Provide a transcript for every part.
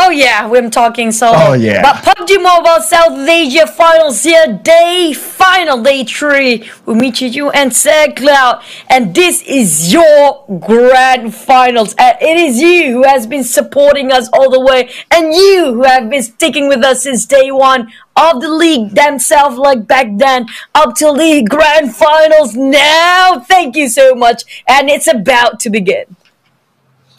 Oh yeah, we're talking solo. Oh yeah. But PUBG Mobile South Asia Finals here, day 3. We meet you and SoundCloud, and this is your grand finals. And it is you who has been supporting us all the way, and you who have been sticking with us since day 1 of the league themselves, like back then, up till the grand finals now. Thank you so much, and it's about to begin.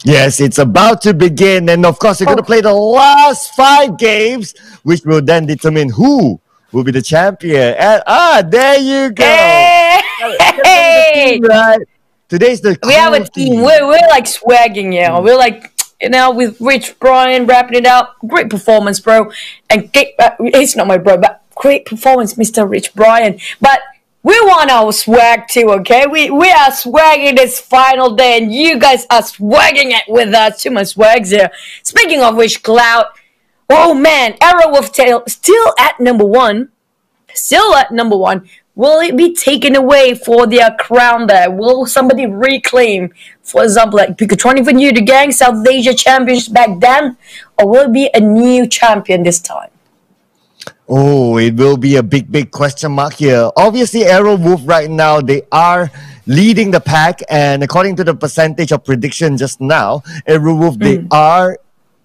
Yes, it's about to begin, and of course, we're going to play the last 5 games, which will then determine who will be the champion. And there you go. Hey! Right? Today's the we have a team. We're like swagging, you know. We're like, you know, with Rich Brian wrapping it up. Great performance, bro. And he's not my bro, but great performance, Mr. Rich Brian. But we want our swag too, okay? We are swagging this final day, and you guys are swagging it with us. Too much swags here. Speaking of which, Cloud, oh man, Arrow of Tail still at number 1. Still at number 1. Will it be taken away for their crown there? Will somebody reclaim, for example, like Pikachu for New the Gang, South Asia champions back then? Or will it be a new champion this time? Oh, it will be a big question mark here. Obviously, Arrow Wolf right now, they are leading the pack. And according to the percentage of prediction just now, Arrow Wolf, they are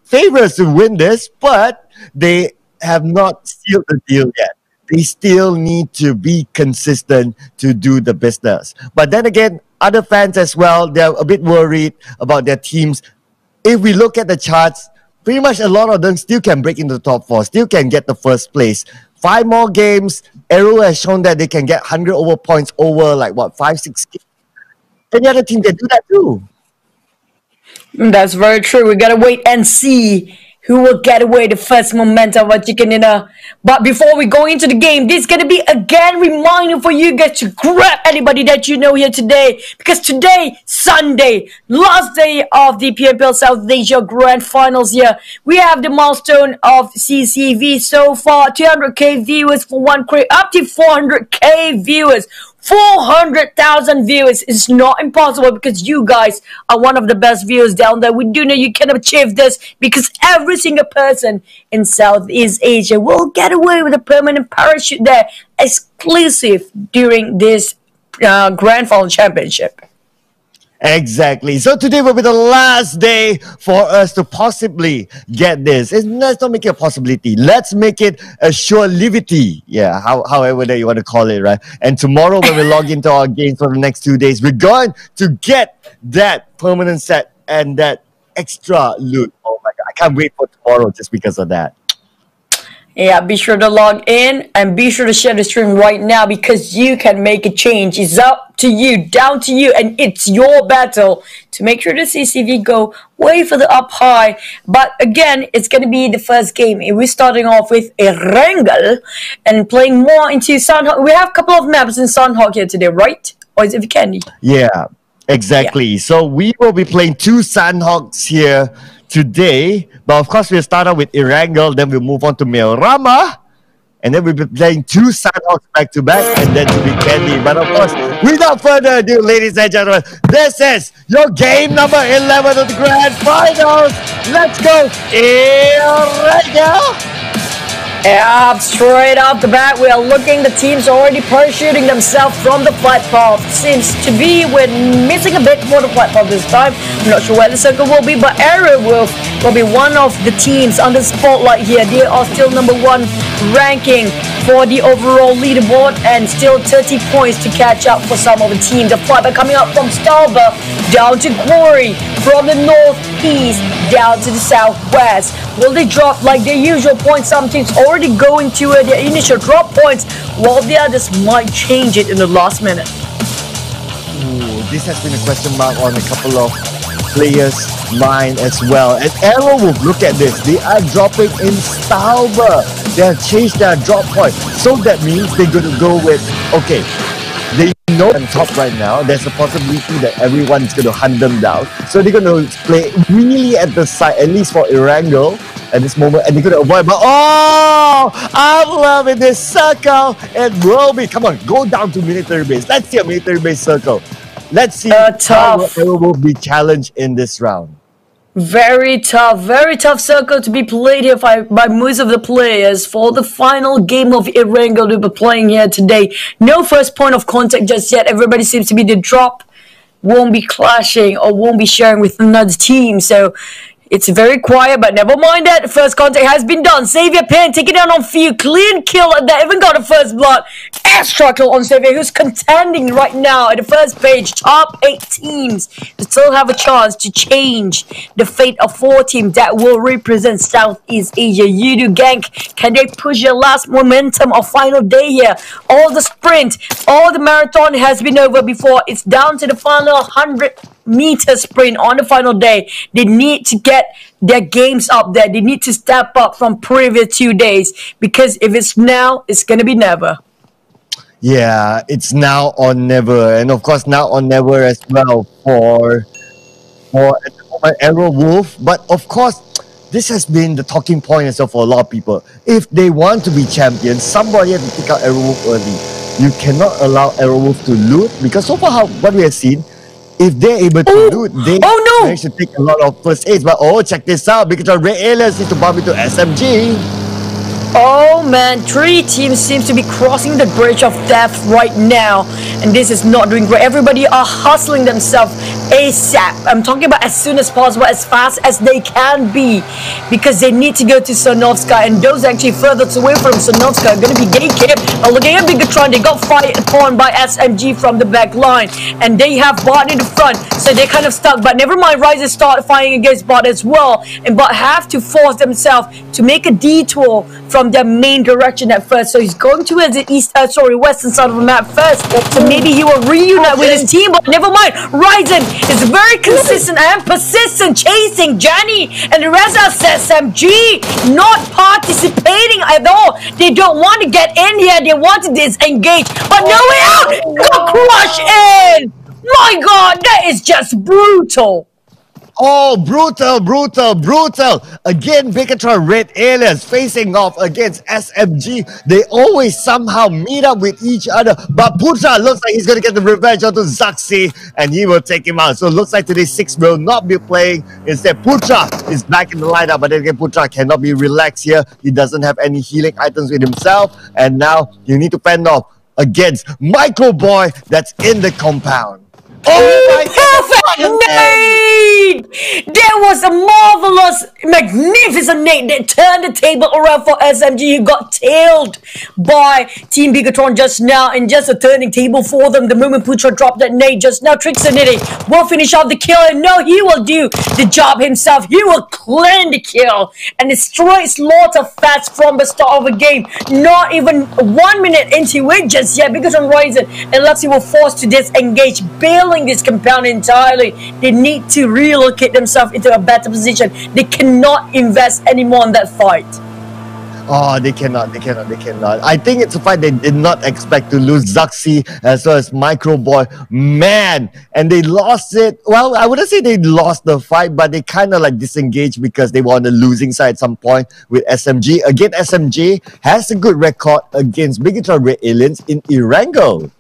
favorites to win this. But they have not sealed the deal yet. They still need to be consistent to do the business. But then again, other fans as well, they're a bit worried about their teams. If we look at the charts, pretty much a lot of them still can break into the top 4, still can get the first place. 5 more games, Arrow has shown that they can get 100 over points over like what, 5-6 games. Any other team can do that too. That's very true. We gotta wait and see who will get away the first momentum of chicken dinner. But before we go into the game, this is going to be again reminder for you guys to grab anybody that you know here today. Because today, Sunday, last day of the Pmpl South Asia Grand Finals here. We have the milestone of CCV so far. 200k viewers for one crate, up to 400k viewers. 400,000 viewers is not impossible because you guys are one of the best viewers down there. We do know you can achieve this because every single person in Southeast Asia will get away with a permanent parachute there, exclusive during this Grand Final Championship. Exactly. So today will be the last day for us to possibly get this. Let's not make it a possibility. Let's make it a surelivity. Yeah, however that you want to call it, right? And tomorrow when we log into our games for the next 2 days, we're going to get that permanent set and that extra loot. Oh my God, I can't wait for tomorrow just because of that. Yeah, be sure to log in and be sure to share the stream right now because you can make a change. It's up to you, down to you, and it's your battle to make sure the CCV go way further up high. But again, it's going to be the first game. We're starting off with Erangel and playing more into Sunhawk. We have a couple of maps in Sunhawk here today, right? Or is it Candy? Yeah, exactly. Yeah. So we will be playing 2 Sunhawks here today, but of course we'll start out with Erangel, then we'll move on to Meorama, and then we'll be playing 2 Sunhawks back to back, and then to be Candy. But of course, without further ado, ladies and gentlemen, this is your game number 11 of the Grand Finals. Let's go, Erangel! Yeah, straight off the bat, we are looking. The team's already parachuting themselves from the flight path. Seems to be we're missing a bit more the flight path this time. I'm not sure where the circle will be, but Arrow Wolf will be one of the teams on the spotlight here. They are still number 1 ranking for the overall leaderboard and still 30 points to catch up for some of the teams. The flight coming up from Starbuck down to Quarry, from the northeast down to the southwest. Will they drop like their usual points? Some teams already going to their initial drop points, while the others might change it in the last minute. Ooh, this has been a question mark on a couple of players' mind as well. And Arrow will look at this. They are dropping in Starbuck. They have changed their drop point. So that means they're going to go with, okay, they know on top right now, there's a possibility that everyone is going to hunt them down. So they're going to play really at the side, at least for Erangel at this moment, and they're going to avoid. But oh, I'm loving this circle. It will be. Come on, go down to military base. Let's see a military base circle. Let's see how Arrow will be challenged in this round. Very tough circle to be played here by most of the players for the final game of Irango to be playing here today. No first point of contact just yet. Everybody seems to be the drop. Won't be clashing or won't be sharing with another team. So it's very quiet, but never mind that. First contact has been done. Xavier Penn taking down on field. Clean kill. They even got a first blood. Extra kill on Xavier, who's contending right now at the first page. Top 8 teams still have a chance to change the fate of 4 teams that will represent Southeast Asia. Udo Gang, can they push their last momentum of final day here? All the sprint, all the marathon has been over before. It's down to the final 100-meter sprint on the final day. They need to get their games up there. They need to step up from previous 2 days, because if it's now, it's gonna be never. Yeah, it's now or never, and of course now or never as well for at the moment Arrow Wolf. But of course, this has been the talking point as well for a lot of people. If they want to be champions, somebody has to pick out Arrow Wolf early. You cannot allow Arrow Wolf to loot, because so far what we have seen, if they're able to loot, they manage to take a lot of first aids. But check this out, because the Red Aliens need to bump into SMG. Oh man, 3 teams seems to be crossing the bridge of death right now, and this is not doing great. Everybody are hustling themselves ASAP. I'm talking about as soon as possible, as fast as they can be, because they need to go to Sonovska, and those actually further away from Sonovska are going to be gatekept. Looking at Bigatron, they got fired upon by SMG from the back line, and they have Bot in the front, so they're kind of stuck. But never mind, Ryzen start fighting against Bot as well, and Bot have to force themselves to make a detour from their main direction at first. So he's going towards the western side of the map first. So maybe he will reunite with his team, but never mind. Ryzen is very consistent and persistent, chasing Johnny and the rest of SMG, not participating at all. They don't want to get in here. They want to disengage, but no way out. Got crushed in. My God, that is just brutal. Oh, brutal. Again, Bigatron Red Aliens facing off against SMG. They always somehow meet up with each other. But Putra looks like he's going to get the revenge onto Zaxi, and he will take him out. So it looks like today 6 will not be playing. Instead, Putra is back in the lineup. But then again, Putra cannot be relaxed here. He doesn't have any healing items with himself. And now you need to fend off against Micro Boy that's in the compound. Perfect nade! There was a marvelous, magnificent nade that turned the table around for SMG, who got tailed by Team Bigatron just now, and just a turning table for them. The moment Putra dropped that nade just now, Trixanity will finish off the kill, and no, he will do the job himself. He will claim the kill and destroy slaughter fast from the start of the game. Not even 1 minute into it just yet, Bigatron Ryzen and Luxy were forced to disengage, bailing this compound entirely. They need to relocate themselves into a better position. They cannot invest anymore in that fight. Oh, they cannot. I think it's a fight they did not expect to lose. Zaxi as well as Micro Boy. Man, and they lost it. Well, I wouldn't say they lost the fight, but they kind of like disengaged because they were on the losing side at some point with SMG. Again, SMG has a good record against Bigatron Red Aliens in Irango.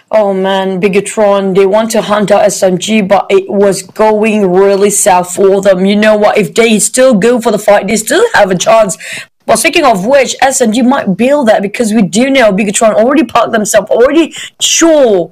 Oh man, Bigatron, they want to hunt out SMG, but it was going really south for them. You know what, if they still go for the fight, they still have a chance. But speaking of which, SMG might build that, because we do know Bigatron already parked themselves, already sure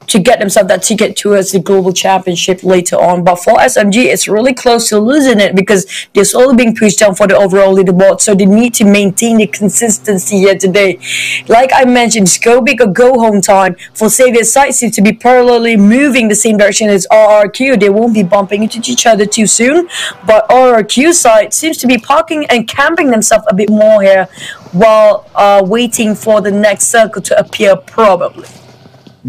to get themselves that ticket towards the global championship later on. But for SMG, it's really close to losing it, because they're slowly being pushed down for the overall leaderboard. So they need to maintain the consistency here today. Like I mentioned, it's go big or go home time. For Xavier's side seems to be parallelly moving the same direction as RRQ. They won't be bumping into each other too soon. But RRQ side seems to be parking and camping themselves a bit more here, while waiting for the next circle to appear, probably.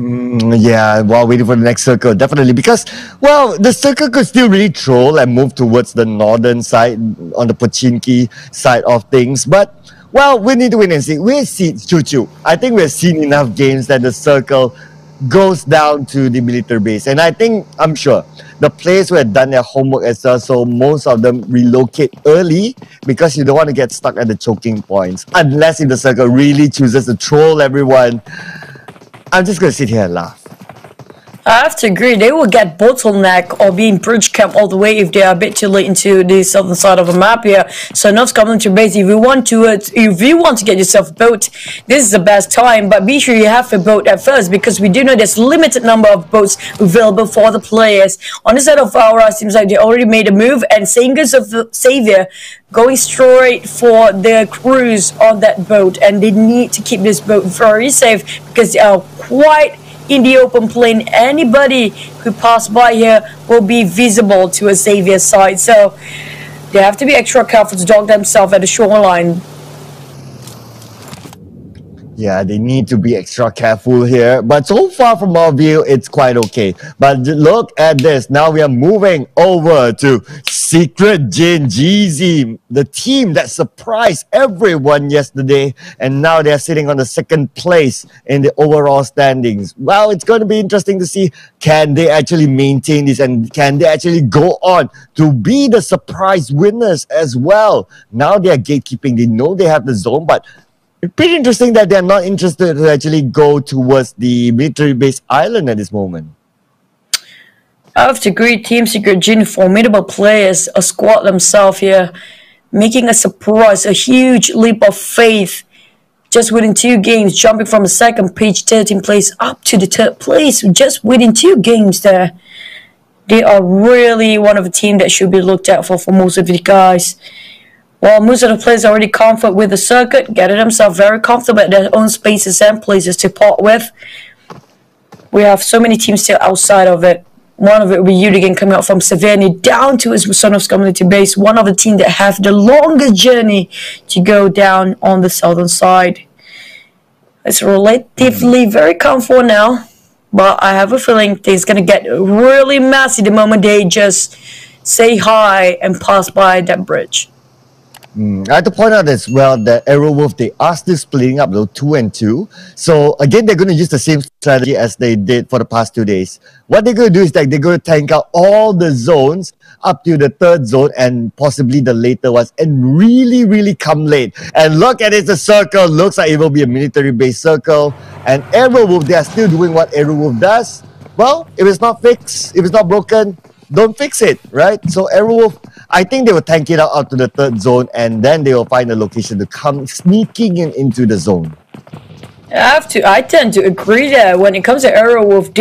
Yeah, while waiting for the next circle, definitely, because, well, the circle could still really troll and move towards the northern side, on the Pochinki side of things, but, well, we need to wait and see. We'll see, Choo-Choo. I think we've seen enough games that the circle goes down to the military base, and I'm sure the players who have done their homework as well, so most of them relocate early, because you don't want to get stuck at the choking points, unless if the circle really chooses to troll everyone. I'm just going to sit here and laugh. I have to agree. They will get bottleneck or being bridge camp all the way if they are a bit too late into the southern side of the map here. So North's coming to base. If you want to get yourself a boat, this is the best time. But be sure you have a boat at first, because we do know there's limited number of boats available for the players. On the side of Aura, seems like they already made a move, and same goes of Savior, going straight for their cruise on that boat, and they need to keep this boat very safe because they are quite in the open plain. Anybody who pass by here will be visible to a Savior side, so they have to be extra careful to dock themselves at the shoreline. Yeah, they need to be extra careful here. But so far from our view, it's quite okay. But look at this. Now we are moving over to Secret Jin Jeezy, the team that surprised everyone yesterday. And now they're sitting on the second place in the overall standings. Well, it's going to be interesting to see, can they actually maintain this, and can they actually go on to be the surprise winners as well. Now they are gatekeeping. They know they have the zone, but it's pretty interesting that they're not interested to actually go towards the military base island at this moment. I have to agree, Team Secret Jin, formidable players, a squad themselves here, making a surprise, a huge leap of faith. Just within 2 games, jumping from the second page 13th place up to the 3rd place, just within 2 games there. They are really one of the team that should be looked out for most of you guys. While most of the players are already comfortable with the circuit, getting themselves very comfortable at their own spaces and places to part with, we have so many teams still outside of it. One of it will be Udigan coming out from Savannah down to his Sonos community base. One of the teams that have the longest journey to go down on the southern side. It's relatively very comfortable now, but I have a feeling things going to get really messy the moment they just say hi and pass by that bridge. I have to point out as well that Arrowwolf, they are still splitting up though, 2 and 2. So again, they're going to use the same strategy as they did for the past 2 days. What they're going to do is that they're going to tank out all the zones up to the 3rd zone and possibly the later ones, and really come late. And look at it, the circle looks like it will be a military base circle. And Arrowwolf, they are still doing what Arrowwolf does. Well, if it's not fixed, if it's not broken, don't fix it, right? So Arrowwolf, I think they will tank it out to the 3rd zone, and then they will find a location to come sneaking into the zone. I tend to agree that when it comes to Arrowwolf,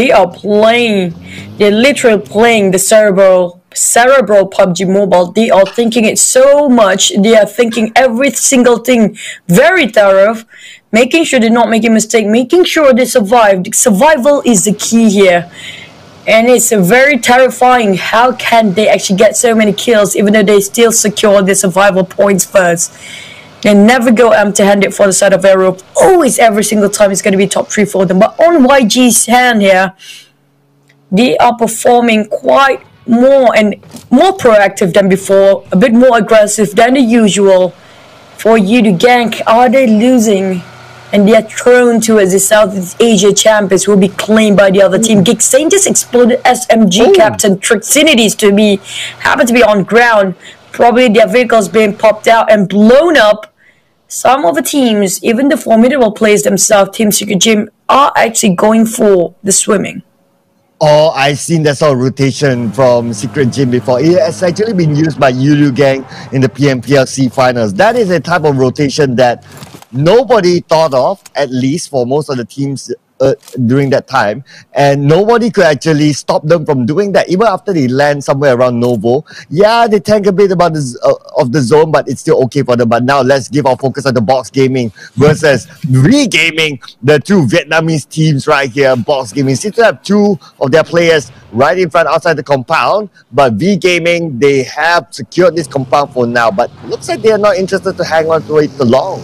they're literally playing the cerebral PUBG Mobile. They are thinking it so much. They are thinking every single thing very thorough, making sure they're not making a mistake, making sure they survive. Survival is the key here. And it's very terrifying. How can they actually get so many kills even though they still secure the survival points first? They never go empty-handed for the side of Arrow. Always, every single time, it's going to be top 3 for them. But on YG's hand here, they are performing quite more proactive than before. A bit more aggressive than the usual. For you to gank, are they losing? And they are thrown towards the Southeast Asia champions, will be claimed by the other team. Gixane just exploded SMG captain Trixinities happen to be on ground. Probably their vehicles being popped out and blown up. Some of the teams, even the formidable players themselves, Team Secret Jim, are actually going for the swimming. Oh, I've seen that sort of rotation from Secret Jim before. It has actually been used by Yulu Gang in the PMPLC finals. That is a type of rotation that nobody thought of, at least for most of the teams during that time, and nobody could actually stop them from doing that. Even after they land somewhere around Novo, yeah, they tank a bit about of the zone, but it's still okay for them. But now let's give our focus on the Box Gaming versus V-Gaming, the 2 Vietnamese teams right here. Box Gaming seems to have 2 of their players right in front outside the compound, but V-Gaming, they have secured this compound for now, but looks like they are not interested to hang on to it too long.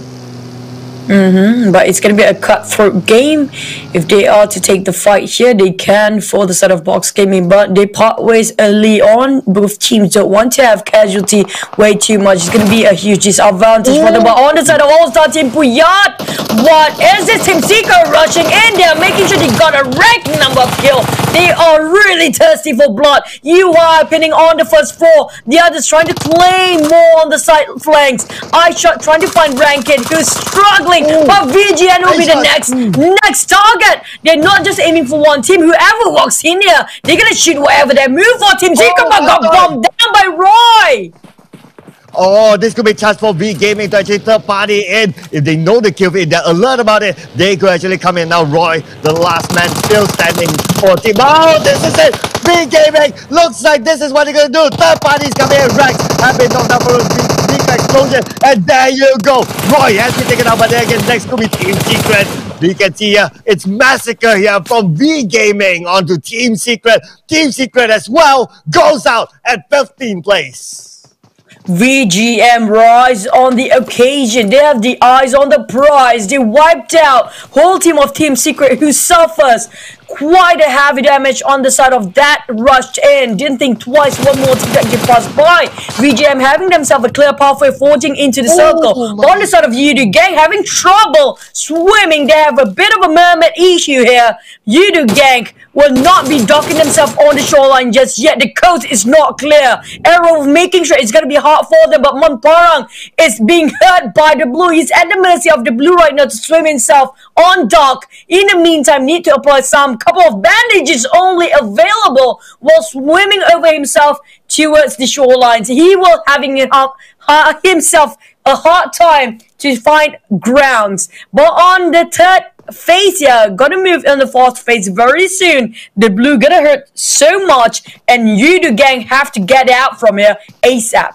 But it's going to be a cutthroat game. If they are to take the fight here, they can for the side of Box Gaming, but they part ways early on. Both teams don't want to have casualty way too much. It's going to be a huge disadvantage for them. But on the side of All-Star Team Puyat, what is this? Team Seeker rushing in there, making sure they got a rank number of kills. They are really thirsty for blood. You are pinning on the first floor. The others trying to claim more on the side flanks. iShot trying to find Rankin, who's struggling. But VGN will be the next target. They're not just aiming for one team. Whoever walks in here, they're gonna shoot wherever they move for. Team Secret got bombed down by Roy. Oh, this could be a chance for V Gaming to actually third party in. If they know the kill feed, they're alert about it, they could actually come in now. Roy, the last man, still standing for team. Oh, this is it! V Gaming, looks like this is what they're gonna do. Third party's coming in. Rex have been knocked out for a big explosion, and there you go. Roy has been taken out, but then again, next could be Team Secret. We can see here, it's massacre here from V Gaming onto Team Secret. Team Secret as well goes out at 15th place. VGM rise on the occasion. They have the eyes on the prize. They wiped out whole team of Team Secret, who suffers quite a heavy damage on the side of that rushed in. Didn't think twice. One more team that could pass by. VGM having themselves a clear pathway forging into the circle. On the side of Yudu Gang having trouble swimming. They have a bit of a mermaid issue here. Yudu Gang will not be docking themselves on the shoreline just yet. The coast is not clear. Arrow making sure it's going to be hard for them, but Monparang is being hurt by the blue. He's at the mercy of the blue right now to swim himself on dock. In the meantime, need to apply some couple of bandages only available while swimming over himself towards the shorelines. He will having himself a hard time to find grounds. But on the third phase here, gonna move in the fourth phase very soon. The blue gonna hurt so much, and Yudu Gang have to get out from here ASAP.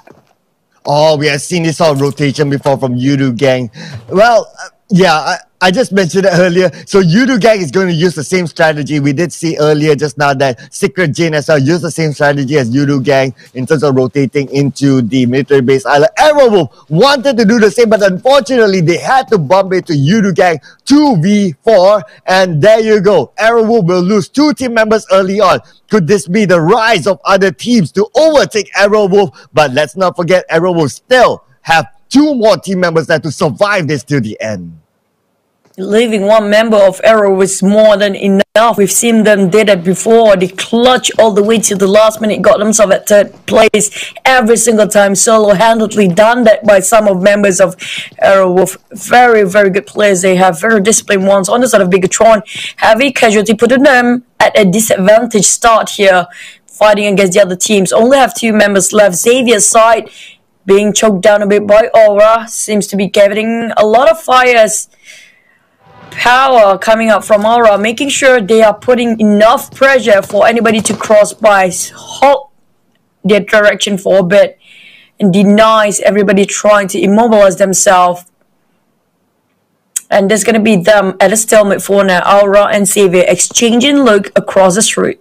Oh, we have seen this sort of rotation before from Yudu Gang. Well, yeah, I just mentioned it earlier. So Yudu Gang is going to use the same strategy. We did see earlier just now that Secret Jane as well used the same strategy as Yudu Gang in terms of rotating into the military base island. Arrowwolf wanted to do the same, but unfortunately they had to bump into Yudu Gang 2v4, and there you go. Arrowwolf will lose 2 team members early on. Could this be the rise of other teams to overtake Arrowwolf? But let's not forget, Arrowwolf still have 2 more team members there to survive this till the end. Leaving one member of Arrow was more than enough. We've seen them did it before. They clutch all the way to the last minute, got themselves at 3rd place every single time. Solo handedly done that by some of members of Arrow with very, very good players. They have very disciplined ones on the side of Bigatron. Heavy casualty putting them at a disadvantage start here, fighting against the other teams. Only have 2 members left. Xavier's side being choked down a bit by Aura. Seems to be getting a lot of fires. Power coming up from Aura, making sure they are putting enough pressure for anybody to cross by, halt their direction for a bit, and denies everybody trying to immobilize themselves. And there's going to be them at a stalemate for now. Aura and Xavier exchanging look across the street.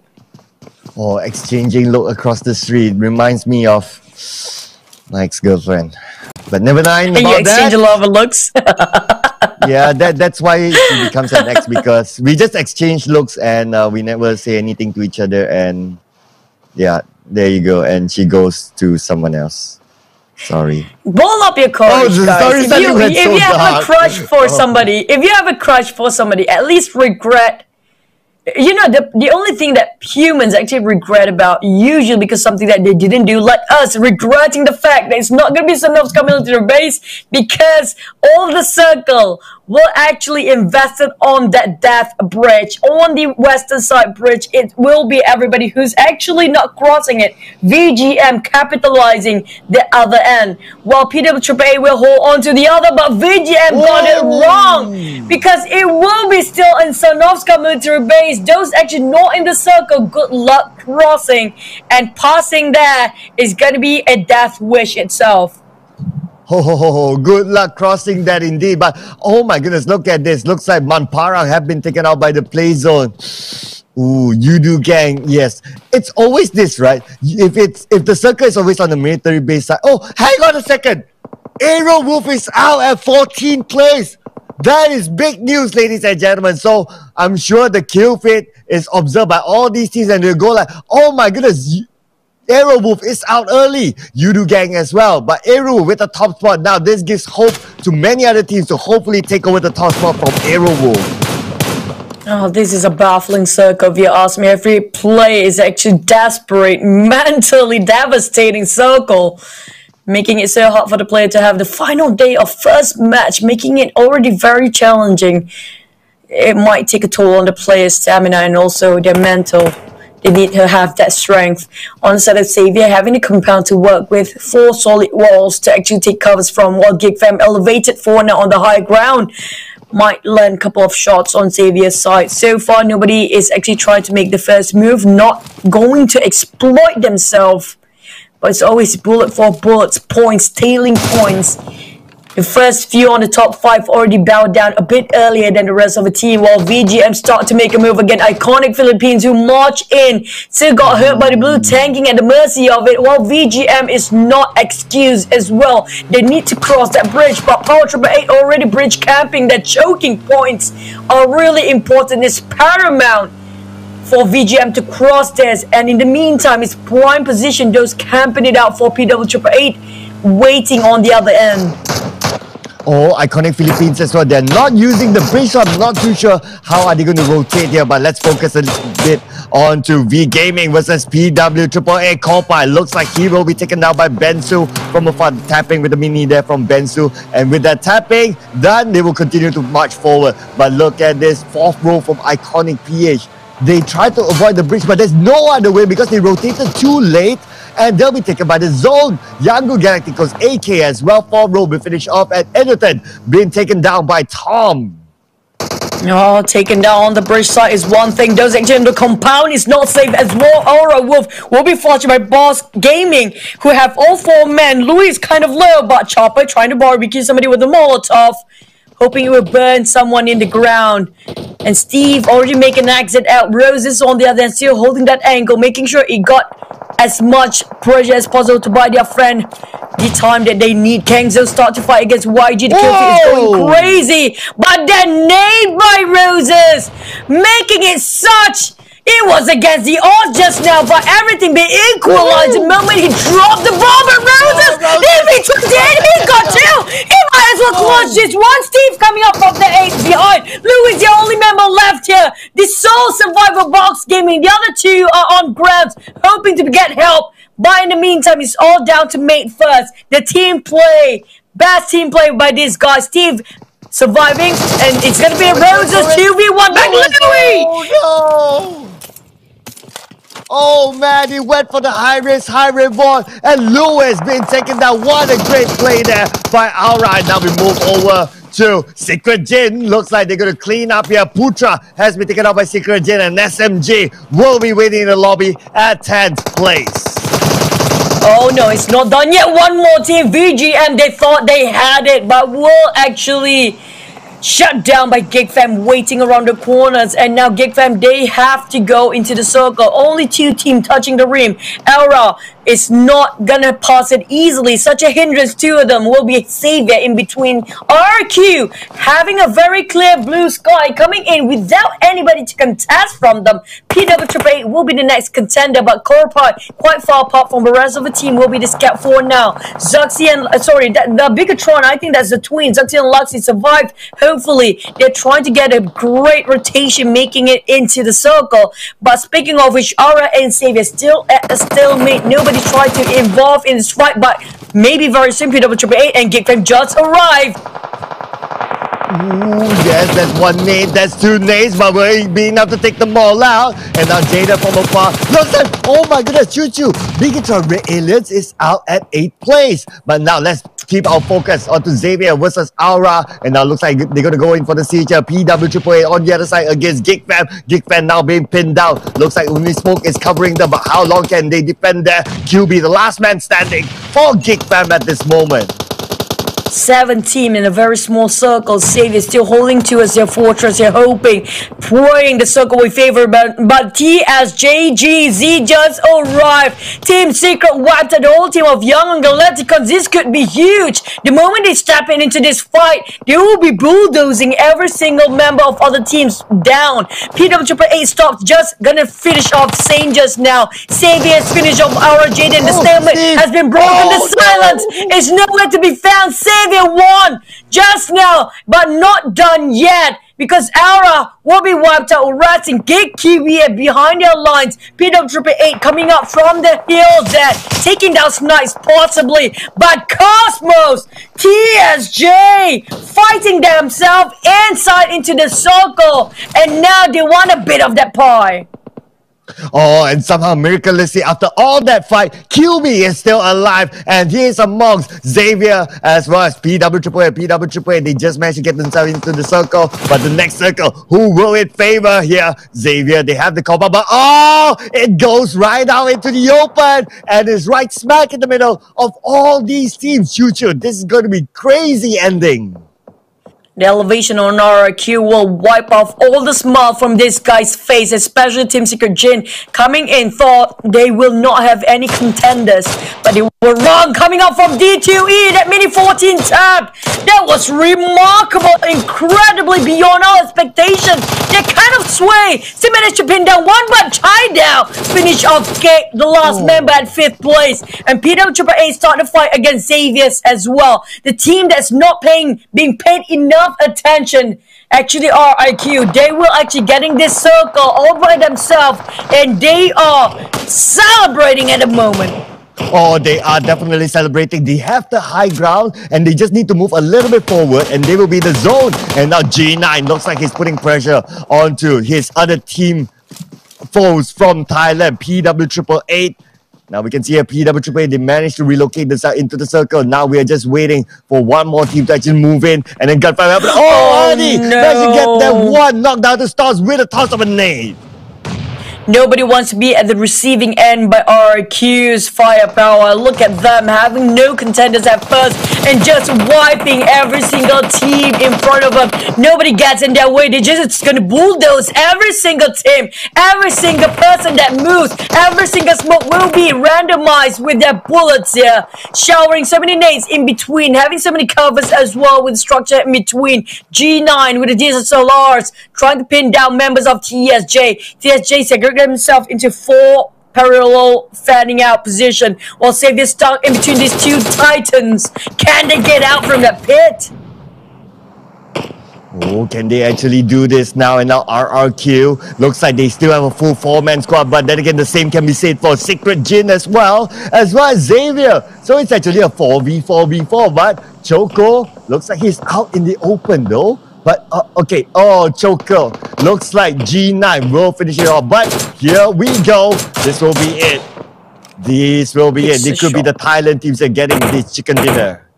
Oh, exchanging look across the street reminds me of my ex-girlfriend. But never mind about that. You exchange a lot of looks. Yeah, that's why she becomes an ex, because we just exchange looks and we never say anything to each other, and yeah, there you go, and she goes to someone else. Sorry. Ball up your courage, guys. If you have a crush for somebody, if you have a crush for somebody, at least regret. You know, the only thing that humans actually regret about, usually because something that they didn't do, like us regretting the fact that it's not going to be enough coming into their base, because all the circle will actually invested on that death bridge. On the western side bridge, it will be everybody who's actually not crossing it. VGM capitalizing the other end, while Pmpl will hold on to the other, but VGM got it wrong, because it will be still in Sanovska military base. Those actually not in the circle, good luck crossing, and passing there is going to be a death wish itself. Good luck crossing that indeed. But oh my goodness, look at this. Looks like Monparang have been taken out by the play zone. Ooh, Yudu Gang, yes. It's always this, right? If the circle is always on the military base side. Oh, hang on a second. Arrowwolf is out at 14th place. That is big news, ladies and gentlemen. So I'm sure the kill feed is observed by all these teams, and they'll go like, oh my goodness, Arrowwolf is out early. Yudu Gang as well. But Arrowwolf with the top spot. Now this gives hope to many other teams to hopefully take over the top spot from Arrowwolf. Oh, this is a baffling circle, if you ask me. Every play is actually desperate, mentally devastating circle, making it so hard for the player to have the final day of first match, making it already very challenging. It might take a toll on the player's stamina and also their mental. They need to have that strength. On the side of Xavier, having a compound to work with 4 solid walls to actually take covers from, while GigFam elevated 4 now on the high ground. Might land a couple of shots on Xavier's side. So far, nobody is actually trying to make the first move, not going to exploit themselves. But it's always bullet for bullets, points, tailing points. The first few on the top 5 already bowed down a bit earlier than the rest of the team, while VGM start to make a move again. Iconic Philippines who march in, still got hurt by the blue, tanking at the mercy of it, while VGM is not excused as well. They need to cross that bridge, but Power Triple 8 already bridge camping. Their choking points are really important. It's paramount for VGM to cross this, and in the meantime, it's prime position, those camping it out for Pmpl waiting on the other end. Oh, Iconic Philippines as well. They're not using the bridge, so I'm not too sure how are they going to rotate here. But let's focus a bit on to V Gaming versus PWAAA Copa. It looks like he will be taken down by Bensu from afar, tapping with the mini there from Bensu. And with that tapping done, they will continue to march forward. But look at this 4th row from Iconic PH. They tried to avoid the bridge, but there's no other way because they rotated too late. And they'll be taken by the zone. Yangu Galacticos AK as well. 4th row will finish off at Edgerton, being taken down by Tom. Oh, taken down on the bridge side is one thing. Those actually in the compound is not safe as well. Aura Wolf will be flushed by Boss Gaming, who have all 4 men. Louis is kind of low, but Chopper trying to barbecue somebody with a Molotov, hoping it will burn someone in the ground. And Steve already making an exit out. Roses on the other end, still holding that angle, making sure he got as much pressure as possible to buy their friend the time that they need. Kangzo start to fight against YG. The kill feed is going crazy, but then nade by Roses, making it such. It was against the odds just now, but everything being equalized. The moment he dropped the bomb at Roses, he got 2. He might as well clutch this one. Steve coming up from the 8 behind. Lou is the only member left here. The sole survivor Box Gaming. The other 2 are on grounds, hoping to get help. But in the meantime, it's all down to mate first. The team play, best team play by this guy. Steve surviving, and it's gonna be a Roses 2v1 back Louis. Oh no! Oh man, he went for the high risk, high reward, and Lewis being taken down. What a great play there by Aura. Now we move over to Secret Jin. Looks like they're going to clean up here. Putra has been taken out by Secret Jin, and SMG will be waiting in the lobby at 10th place. Oh no, it's not done yet. One more team, VGM. They thought they had it, but will actually shut down by GigFam waiting around the corners. And now GigFam, they have to go into the circle. Only 2 teams touching the rim. Aura is not gonna pass it easily. Such a hindrance. 2 of them will be Xavier in between. RQ having a very clear blue sky coming in without anybody to contest from them. PWAAA will be the next contender, but Corpot quite far apart from the rest of the team will be the scat 4 now. Zuxi and the Bigatron, I think that's the twins. Zuxi and Luxi survived. Hopefully, they're trying to get a great rotation, making it into the circle. But speaking of which, Aura and Xavier still at a stalemate. Nobody tried to involve in this fight, but maybe very soon PWAAA and GigFam just arrived. Ooh, yes, that's 1 nade, that's 2 nades, but we're being able to take them all out. And now Jada from afar. Looks like, oh my goodness, Choo-Choo. Bigatron Red Aliens is out at 8th place. But now let's keep our focus onto Xavier versus Aura. And now looks like they're going to go in for the siege. PWAAA on the other side against GigFam. GigFam now being pinned down. Looks like only Smoke is covering them, but how long can they defend there? QB, the last man standing for GigFam at this moment. 7 team in a very small circle. Xavier still holding to as their fortress. They're hoping, praying the circle will favor, but TSJGZ just arrived. Team Secret wiped out the whole team of Young and Galacticons. This could be huge. The moment they step into this fight, they will be bulldozing every single member of other teams down. PWAAA stopped, just gonna finish off Sane just now. Xavier's finish off our Jaden. The stalemate has been broken. The silence is nowhere to be found. Xavier won just now, but not done yet. because Aura will be wiped out. Rats and Gatekeeper behind their lines. Pmpl coming up from the hills there, taking down Snipes possibly, but Cosmos, TSJ fighting themselves inside into the circle, and now they want a bit of that pie. Oh, and somehow miraculously, after all that fight, QB is still alive, and he is amongst Xavier as well as PWAA. They just managed to get themselves into the circle, but the next circle, who will it favor here? Xavier, they have the combo, but oh, it goes right out into the open, and is right smack in the middle of all these teams. Choo, this is going to be crazy ending. The elevation on RRQ will wipe off all the smile from this guy's face, especially Team Secret Jin coming in thought they will not have any contenders, but they were wrong. Coming up from D2E, that mini 14 tap, that was remarkable, incredibly beyond our expectations. They kind of sway, still managed to pin down one, but tie down, finish off Gate, the last member at 5th place, and PWAA start the fight against Xavier's as well. The team that's not being paid enough attention, actually RIQ, they will actually getting this circle all by themselves, and they are celebrating at the moment. Oh, they are definitely celebrating. They have the high ground, and they just need to move a little bit forward, and they will be the zone. And now G9 looks like he's putting pressure onto his other team foes from Thailand, PW888. Now we can see here PWAA, they managed to relocate this out into the circle. Now we are just waiting for one more team to actually move in, and then gunfire happened. Oh, Arnie managed to get that one knockdown to stars with a toss of a nade. Nobody wants to be at the receiving end by RQ's firepower. Look at them having no contenders at first and just wiping every single team in front of them. Nobody gets in their way. They're just gonna bulldoze every single team, every single person that moves, every single smoke will be randomized with their bullets here. Showering so many nades in between, having so many covers as well with structure in between. G9 with the DSLRs trying to pin down members of TSJ. TSJ segregated himself into 4 parallel fanning out position while Xavier stuck in between these two titans. Can they get out from the pit? Oh, can they actually do this now? And now RRQ looks like they still have a full 4-man squad, but then again the same can be said for Secret Jin as well as Xavier. So it's actually a 4v4v4, but Choco looks like he's out in the open though. But, okay, oh, Choco, looks like G9 will finish it off. But here we go. This will be it. This will be it. This could be the Thailand teams that are getting this chicken dinner.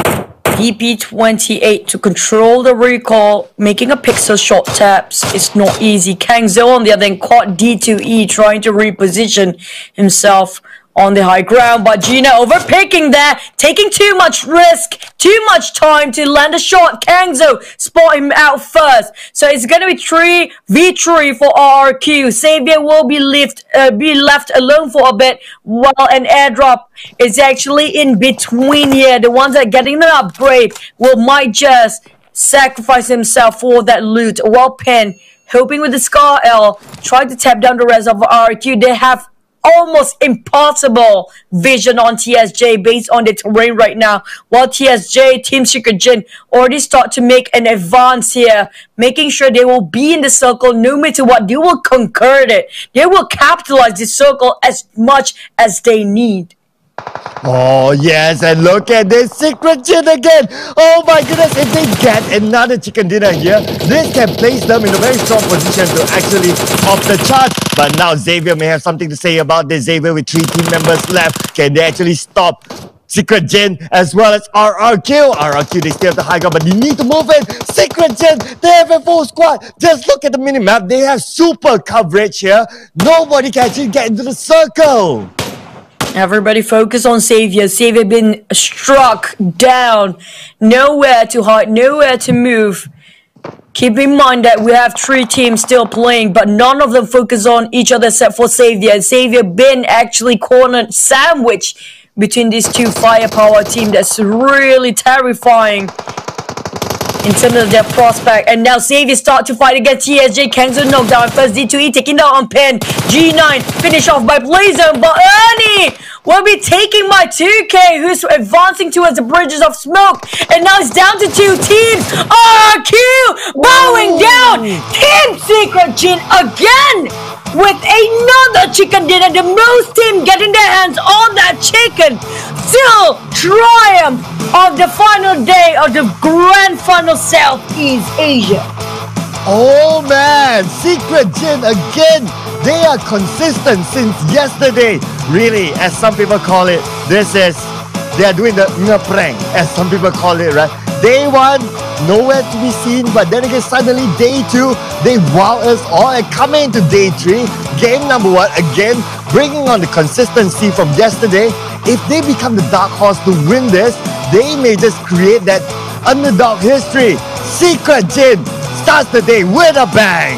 DP28 to control the recall, making a pixel shot taps. It's not easy. Kangzo on the other hand caught D2E trying to reposition himself on the high ground, but Gina overpicking that, taking too much risk, too much time to land a shot. Kangzo spot him out first, so it's gonna be 3v3 for RRQ. Xavier will be left alone for a bit while an airdrop is actually in between here. The ones that are getting the upgrade might just sacrifice himself for that loot. Well pinned, hoping with the Scar L, trying to tap down the rest of RRQ. They have almost impossible vision on TSJ based on the terrain right now, while TSJ, Team Secret Jin, already start to make an advance here, making sure they will be in the circle no matter what. They will conquer it. They will capitalize the circle as much as they need. Oh yes, and look at this Secret Jin again. Oh my goodness, if they get another chicken dinner here, this can place them in a very strong position to actually off the chart. But now Xavier may have something to say about this. Xavier with 3 team members left, can they actually stop Secret Jin as well as RRQ? RRQ, they still have the high ground, but they need to move in. Secret Jin, they have a full squad. Just look at the minimap, they have super coverage here. Nobody can actually get into the circle. Everybody focus on Xavier. Xavier been struck down. Nowhere to hide, nowhere to move. Keep in mind that we have 3 teams still playing, but none of them focus on each other except for Xavier. Xavier been actually cornered, sandwiched between these 2 firepower teams. That's really terrifying. in terms of their prospect. And now Xavier start to fight against TSJ. Kangzo knocked down first. D2E taking down on Pen. G9 finish off by Blazer, but Ernie will be taking by 2K, who's advancing towards the bridges of smoke. And now it's down to 2 teams. RQ bowing down. Team Secret Jin again with another chicken dinner. The most team getting their hands on that chicken. Still triumph of the final day of the grand final Southeast Asia. Oh man, Secret Jin again. They are consistent since yesterday. Really, as some people call it, they are doing the prank, as some people call it, right? Day 1, nowhere to be seen, but then again, suddenly day 2, they wow us all, and coming into day 3, game number 1, again, bringing on the consistency from yesterday. If they become the dark horse to win this, they may just create that underdog history. Secret Jin starts the day with a bang.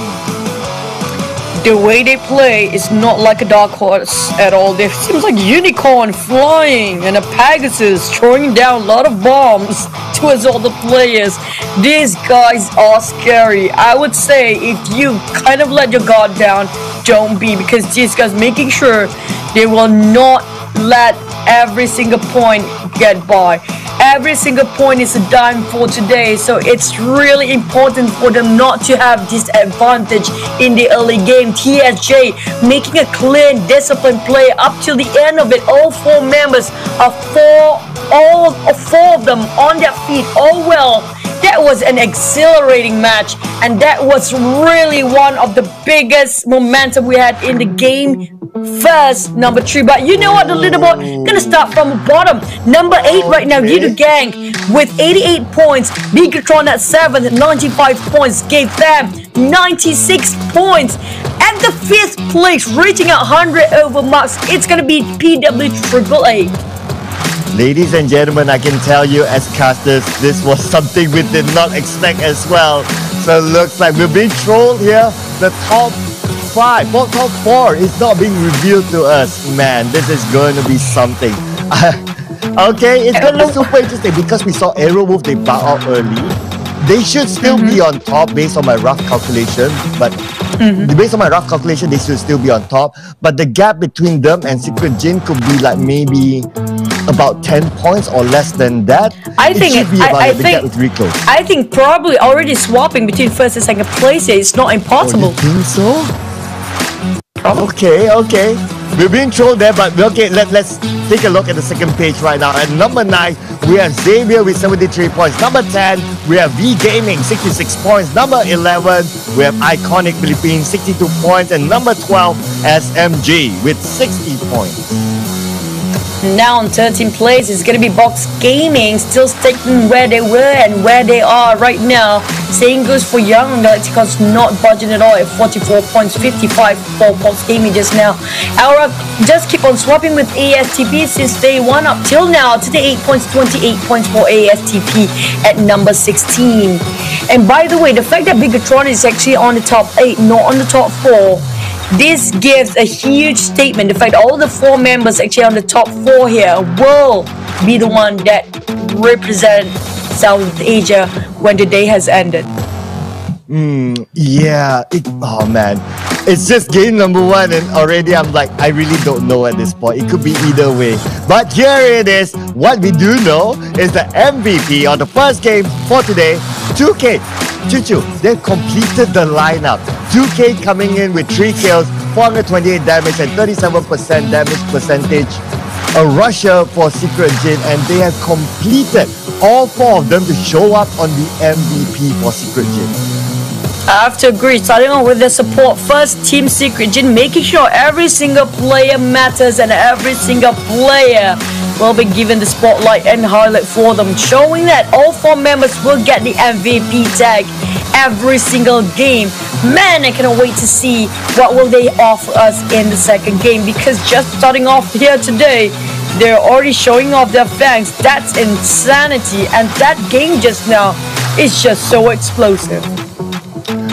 The way they play is not like a dark horse at all. It seems like unicorn flying and a Pegasus throwing down a lot of bombs towards all the players. These guys are scary. I would say if you kind of let your guard down, don't be, because these guys making sure they will not let every single point get by. Every single point is a dime for today, so it's really important for them not to have disadvantage in the early game. TSJ making a clear and disciplined play up till the end of it. All 4 members are all 4 of them on their feet, all well. That was an exhilarating match, and that was really one of the biggest momentum we had in the game. First, number 3, but you know what, the leaderboard gonna start from the bottom. Number 8 right now, Vidio Gang with 88 points, Bigatron at 7th, 95 points, gave them 96 points. At the 5th place, reaching 100 over marks, it's gonna be PWAAA. Ladies and gentlemen, I can tell you as casters, this was something we did not expect as well. So it looks like we're being trolled here. The top 5, or top 4 is not being revealed to us. Man, this is going to be something. Okay, it's going to be super interesting because we saw Aerowolf, they bow out early. They should still be on top based on my rough calculation, but based on my rough calculation, they should still be on top. But the gap between them and Secret Jin could be like maybe about 10 points or less than that. I think probably already swapping between first and second place here is not impossible. Oh, you think so? Probably. Okay. We're being trolled there, but okay, let's take a look at the second page right now. At number 9, we have Xavier with 73 points. Number 10, we have V Gaming, 66 points. Number 11, we have Iconic Philippines, 62 points. And number 12, SMG with 60 points. Now in 13th place is going to be Box Gaming, still sticking where they were and where they are right now. Same goes for Young Galacticons, not budging at all at 44 points, 55 for Box Gaming just now. Aura just keep on swapping with ASTP since day 1 up till now. Today 8 points, 28 points for ASTP at number 16. And by the way, the fact that Bigatron is actually on the top 8, not on the top 4, this gives a huge statement. The fact all the 4 members actually on the top 4 here will be the one that represent South Asia when the day has ended. Yeah. Oh man, it's just game number 1 and already I'm like, I really don't know at this point. It could be either way. But here it is. What we do know is the MVP of the first game for today, 2K. Choo-choo, they've completed the lineup. 2K coming in with 3 kills, 428 damage and 37% damage percentage. A rusher for Secret Jin, and they have completed all 4 of them to show up on the MVP for Secret Jin. I have to agree, starting on with the support first, Team Secret Jin, making sure every single player matters and every single player will be given the spotlight and highlight for them, showing that all 4 members will get the MVP tag every single game. Man, I cannot wait to see what will they offer us in the second game, because just starting off here today, they're already showing off their fangs. That's insanity, and that game just now is just so explosive.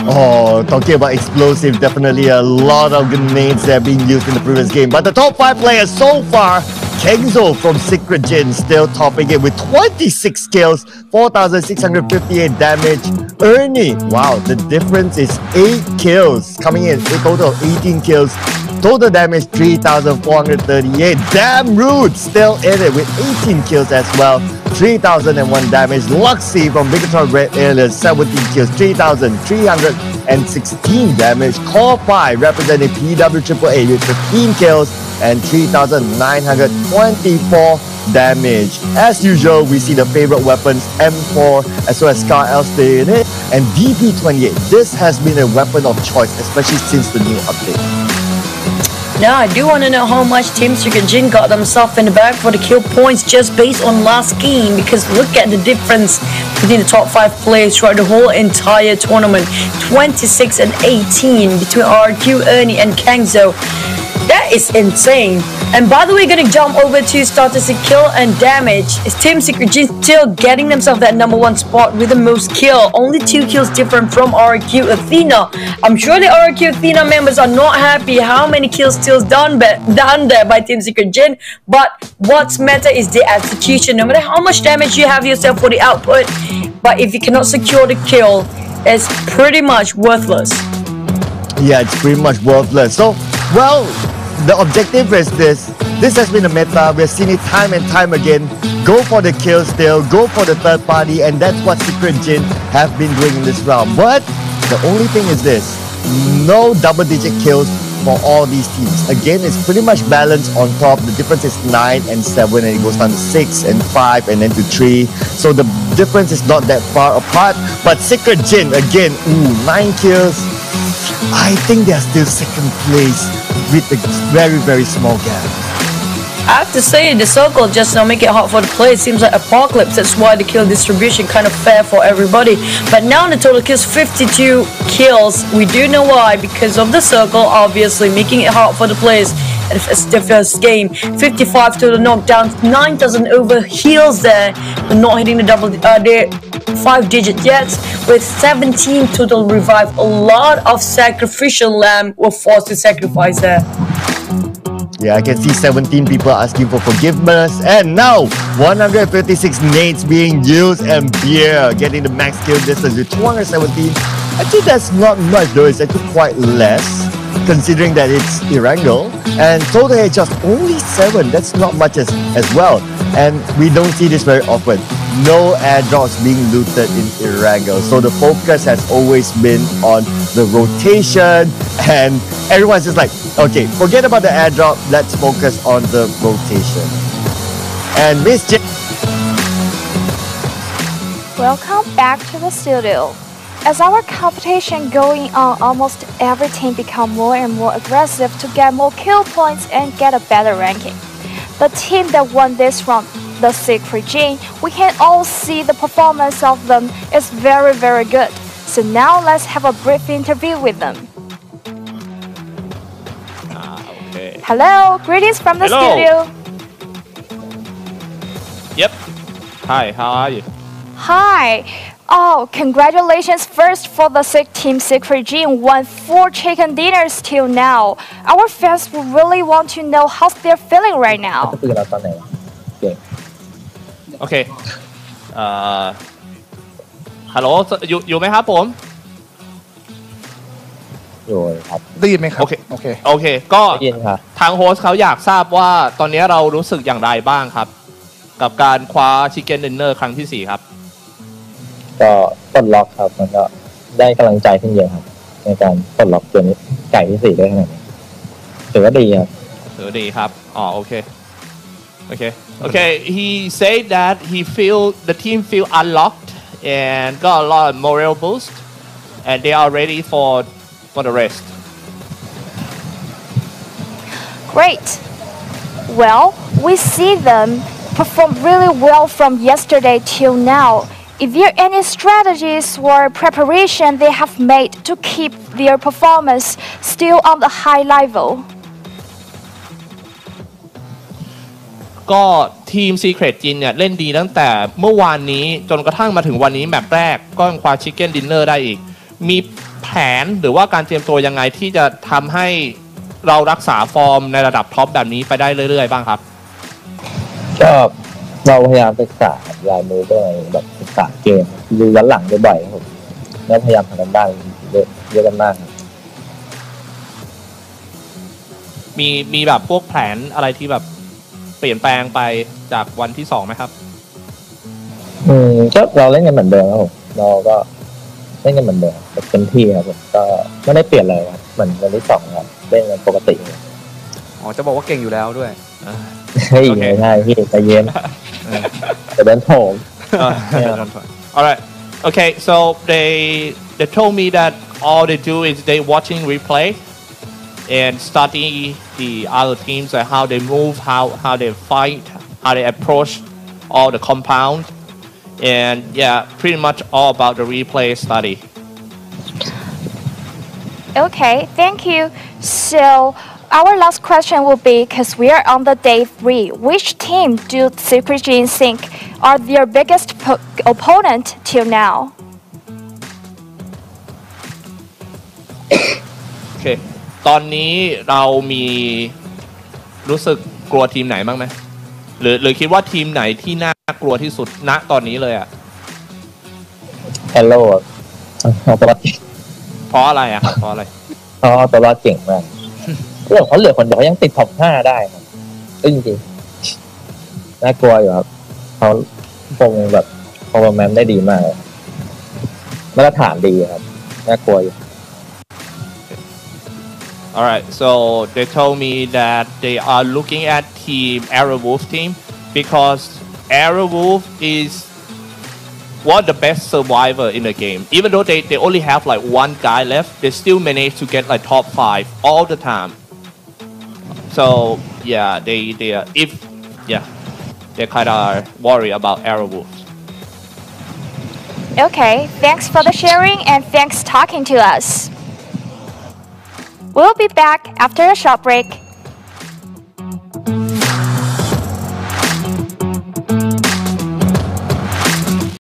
Oh, talking about explosive, definitely a lot of grenades that are being used in the previous game. But the top 5 players so far, Kengzo from Secret Jin still topping it with 26 kills, 4,658 damage. Ernie, wow, the difference is 8 kills, coming in a total of 18 kills. Total damage 3,438. Damn Rude still in it with 18 kills as well. 3,001 damage. Luxy from Bigatron Red Alias 17 kills, 3,316 damage. Corpy representing PW888 with 15 kills and 3,924 damage. As usual, we see the favorite weapons M4 as well as Scar L stay in it, and DP28. This has been a weapon of choice, especially since the new update. Now, I do want to know how much Team Secret Jin got themselves in the bag for the kill points just based on last game, because look at the difference between the top 5 players throughout the whole entire tournament. 26 and 18 between RQ, Ernie and Kangzo. That is insane. And by the way, gonna jump over to statistic kill and damage. Is Team Secret Jin still getting themselves that #1 spot with the most kill? Only 2 kills different from RQ Athena. I'm sure the RQ Athena members are not happy how many kills still done there by Team Secret Jin. But what's matter is the execution. No matter how much damage you have yourself for the output, but if you cannot secure the kill, it's pretty much worthless. Yeah, it's pretty much worthless. So, well, the objective is this. This has been a meta. We've seen it time and time again. Go for the kill still, go for the third party, and that's what Secret Jin have been doing in this round. But the only thing is this, no double-digit kills for all these teams. Again, it's pretty much balanced on top. The difference is 9 and 7, and it goes down to 6 and 5, and then to 3. So the difference is not that far apart. But Secret Jin, again, 9 kills. I think they're still second place with a very, very small gap. I have to say, the circle just now make it hard for the play. It seems like Apocalypse. That's why the kill distribution kind of fair for everybody. But now the total kills 52 kills. We do know why, because of the circle, obviously making it hard for the players. It's the first game. 55 total knockdowns, 9,000 over heals there, but not hitting the 5-digit yet. With 17 total revive, a lot of sacrificial lamb were forced to sacrifice there. Yeah, I can see 17 people asking for forgiveness, and now 156 nades being used, and Beer getting the max kill distance with 217. I think that's not much though, it's actually quite less considering that it's Erangel, and total headshots only 7. That's not much as well, and we don't see this very often. No airdrops being looted in Erangel, so the focus has always been on the rotation, and everyone's just like, okay, forget about the airdrop, let's focus on the rotation. And Miss J. Welcome back to the studio. As our competition going on, almost every team become more and more aggressive to get more kill points and get a better ranking. The team that won this round, the Secret Jin, we can all see the performance of them is very, very good. So now let's have a brief interview with them. Okay. Hello, greetings from the studio. Yep. Hi, how are you? Hi. Oh, congratulations first for the Team Secret Jin won 4 chicken dinners till now. Our fans will really want to know how they're feeling right now. Okay. ฮัลโหลอยู่ไหมครับผมอยู่ครับได้ยินไหมครับโอเคก็ทางโฮสต์เขาอยากทราบว่าตอนนี้เรารู้สึกอย่างไรบ้างครับกับการคว้าชิคเก้นดินเนอร์ครั้งที่4ครับก็ปลดล็อกครับมันก็ได้กำลังใจขึ้นเยอะครับในการปลดล็อกตัวนี้ไก่ที่4ได้ขนาดนี้ถือว่าดีครับอ๋อโอเค he said that the team feel unlocked and got a lot of morale boost and they are ready for the rest. Great. Well, we see them perform really well from yesterday till now. Is there any strategies or preparation they have made to keep their performance still on the high level? ก็ทีม Secret Jin เนี่ยเล่นดีตั้งแต่เมื่อวานนี้จนกระทั่งมาถึงวันนี้แมปแรกก็ยังคว้าชิคเก้นดินเนอร์ได้อีกมีแผ นหรือว่าการเตรียมตัวยังไงที่จะทำให้เรารักษาฟอร์มในระดับท็อปแบบนี้ไปได้เรื่อยๆบ้างครับก็เราพยายามศึกษาลายมือด้วยแบบศึกษาเกมดูย้อนหลังบ่อยๆครับผมแล้วพยายามทำกันบ้านเยอะกันมากครับมีแบบพวกแผนอะไรที่แบบเปลี่ยนแปลงไปจากวันที่2ไหมครับก็เราเล่นกันเหมือนเดิมครับผมเราก็เล่นกันเหมือนเดิมเต็มที่ครับผมก็ไม่ได้เปลี่ยนเลยครับเหมือนวันที่2ครับเล่นกันปกติอ๋อจะบอกว่าเก่งอยู่แล้วด้วยเฮ้ยง่ายพี่ใจเย็นแต่เดินโถมAlright okay so they told me that all they do is they watching replay and study the other teams and how they move how they fight how they approach all the compound and yeah pretty much all about the replay study Okay, thank you. So our last question will be, because we are on the day 3, which team do Secret Genes think are their biggest opponent till now? โอเคตอนนี้เรามีรู้สึกกลัวทีมไหนบ้างไหมหรือคิดว่าทีมไหนที่น่ากลัวที่สุดณตอนนี้เลยอ่ะ Hello ตัวรอดเพราะอะไรอ่ะเพราะอะไรเพราะตัวรอดเก่งมากเขาเหลือคนเดียวเขายังติดท็อป 5ได้ครับจริงๆน่ากลัวอยู่ครับเขาคงแบบพอร์แมนได้ดีมากมาตรฐานดีครับน่ากลัวอยู่Alright, so they told me that they are looking at team Arrowwolf team because Arrowwolf is one of the best survivor in the game. Even though they only have like one guy left, they still manage to get like top 5 all the time. So yeah, they kind of worry about Arrowwolf. Okay, thanks for the sharing and thanks talking to us. We'll be back after a short break.